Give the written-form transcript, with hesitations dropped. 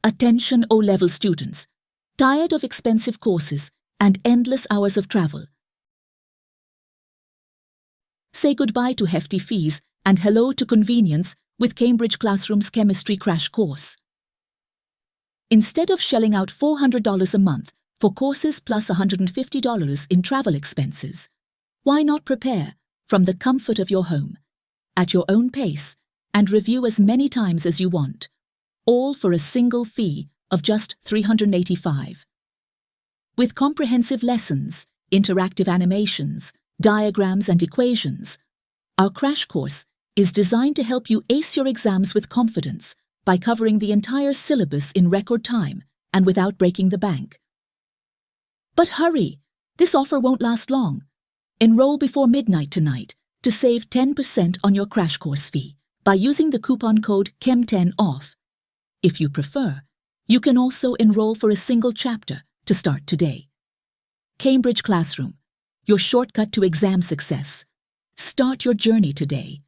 Attention O-level students, tired of expensive courses and endless hours of travel. Say goodbye to hefty fees and hello to convenience with Cambridge Classroom's chemistry crash course. Instead of shelling out $400 a month for courses plus $150 in travel expenses, why not prepare from the comfort of your home, at your own pace, and review as many times as you want, all for a single fee of just $385. With comprehensive lessons, interactive animations, diagrams and equations, our crash course is designed to help you ace your exams with confidence by covering the entire syllabus in record time and without breaking the bank. But hurry! This offer won't last long. Enroll before midnight tonight to save 10% on your crash course fee by using the coupon code CHEM10OFF. If you prefer, you can also enroll for a single chapter to start today. Cambridge Classroom, your shortcut to exam success. Start your journey today.